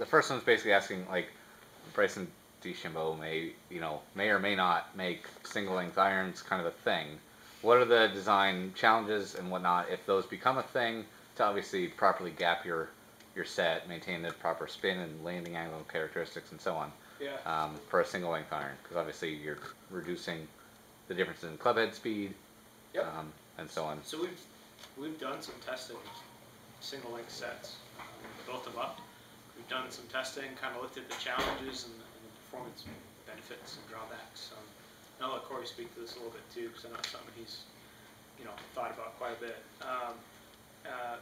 The first one's basically asking, like, Bryson DeChambeau may or may not make single length irons kind of a thing. What are the design challenges and whatnot if those become a thing to obviously properly gap your set, maintain the proper spin and landing angle characteristics and so on? Yeah. For a single length iron, because obviously you're reducing the difference in club head speed, yep. And so on. So we've done some testing, single length sets, built them up. We've done some testing, kind of looked at the challenges and the performance benefits and drawbacks. I'll let Corey speak to this a little bit too, because I know it's something he's thought about quite a bit.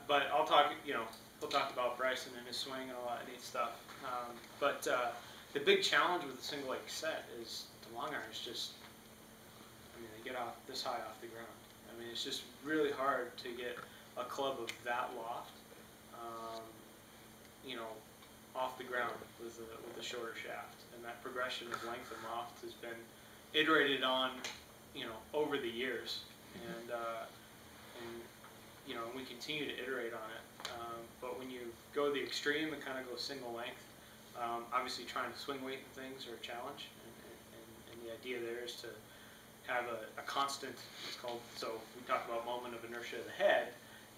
But I'll talk, we'll talk about Bryson and his swing and all that neat stuff. But the big challenge with the single leg set is the long irons just, they get off this high off the ground. It's just really hard to get a club of that loft, off the ground with a shorter shaft. And that progression of length and loft has been iterated on, over the years. And we continue to iterate on it. But when you go the extreme and kind of go single length, obviously trying to swing weight and things are a challenge. And the idea there is to have a constant, so we talk about moment of inertia of the head.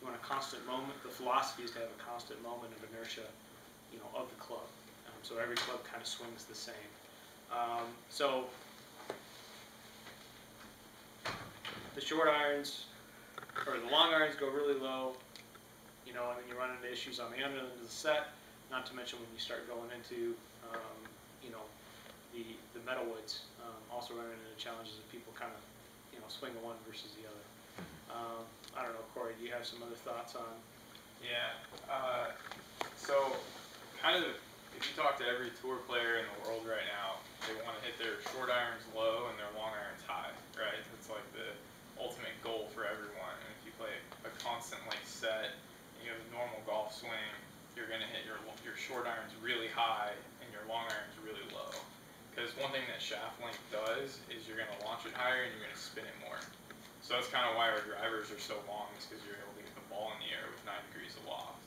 You want a constant moment. The philosophy is to have a constant moment of inertia, of the club. So every club kind of swings the same. So the short irons, or the long irons go really low, and then you run into issues on the under end of the set, not to mention when you start going into, the metal woods, also running into challenges of people kind of, swing one versus the other. I don't know, Corey, do you have some other thoughts on? Yeah, so kind of, if you talk to every tour player in the world right now, they want to hit their short irons low and their long irons high, right? It's like the ultimate goal for everyone. And if you play a constant length set, and you have a normal golf swing, you're going to hit your short irons really high and your long irons really low. Because one thing that shaft length does is you're going to launch it higher and you're going to spin it more. So that's kind of why our drivers are so long, is because you're able to get the ball in the air with 9 degrees of loft.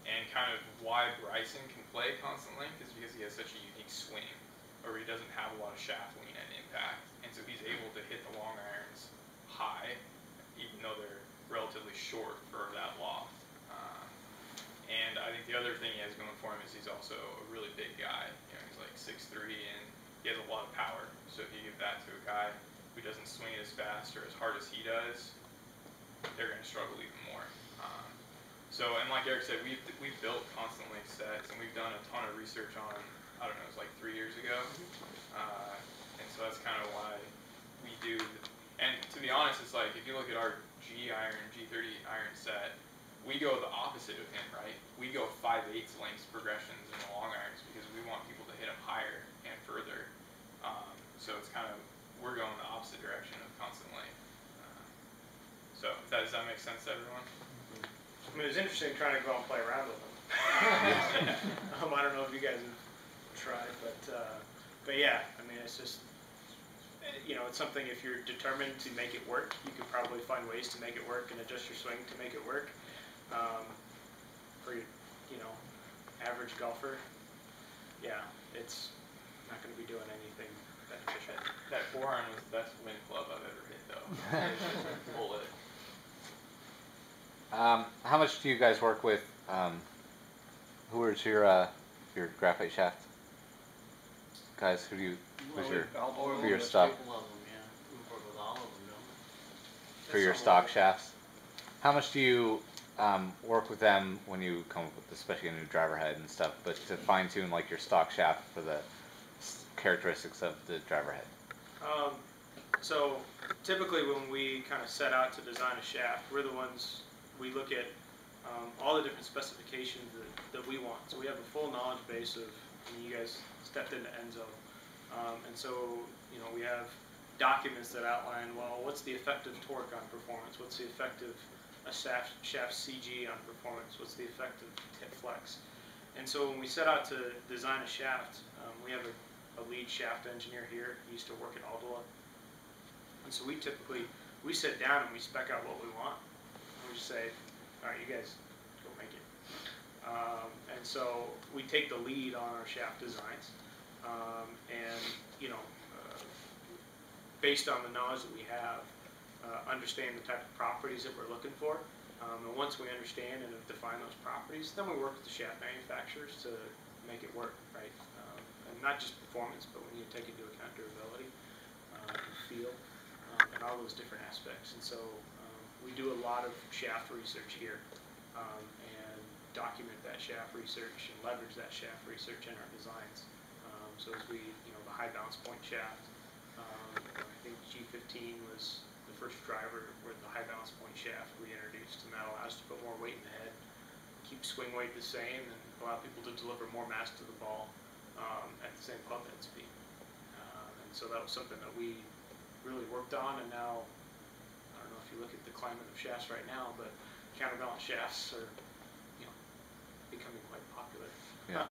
And kind of why Bryson can play constant length is because he has such a unique swing, or he doesn't have a lot of shaft lean and impact. And so he's able to hit the long irons high, even though they're relatively short for that loft. And I think the other thing he has going for him is he's also a really big guy. He's like 6'3", and he has a lot of power. So if you give that to a guy who doesn't swing as fast or as hard as he does, they're going to struggle even more. And like Eric said, we've built constant length sets, and we've done a ton of research on, I don't know, it was like 3 years ago. And so that's kind of why we do. And to be honest, it's like, if you look at our G30 iron set, we go the opposite of him, right? We go 5/8 lengths progressions in the long irons because we want people to hit them higher and further. So it's kind of, we're going the opposite direction of constant length. So does that make sense to everyone? It was interesting trying to go and play around with them. I don't know if you guys have tried, but yeah, it's just, it's something, if you're determined to make it work, you could probably find ways to make it work and adjust your swing to make it work. For your, average golfer, yeah, it's not going to be doing anything beneficial. That 4-iron was the best wind club I've ever hit, though. Bullet. How much do you guys work with? Who is your graphite shaft guys? Who do you? Who's for your stock? For your stock shafts, how much do you work with them when you come up with, especially a new driver head and stuff, but to fine tune like your stock shaft for the characteristics of the driver head? So typically when we kind of set out to design a shaft, we're the ones, we look at all the different specifications that we want. So we have a full knowledge base of, you guys stepped into Enzo, and so we have documents that outline, well, what's the effective torque on performance, what's the effective shaft CG on performance, what's the effective tip flex. And so when we set out to design a shaft, we have a lead shaft engineer here. He used to work at Aldola. And so we sit down and we spec out what we want. And we just say, all right, you guys go make it. And so we take the lead on our shaft designs, and based on the knowledge that we have, understand the type of properties that we're looking for. And once we understand and have defined those properties, then we work with the shaft manufacturers to make it work, right? And not just performance, but we need to take into account durability, and feel, and all those different aspects. And so we do a lot of shaft research here, and document that shaft research and leverage that shaft research in our designs. So as we, the high balance point shaft, I think G15 was the first driver with the high balance point shaft we introduced, and that allows us to put more weight in the head, keep swing weight the same, and allow people to deliver more mass to the ball at the same club head speed. And so that was something that we really worked on, and now, I don't know if you look at the climate of shafts right now, but counterbalance shafts are becoming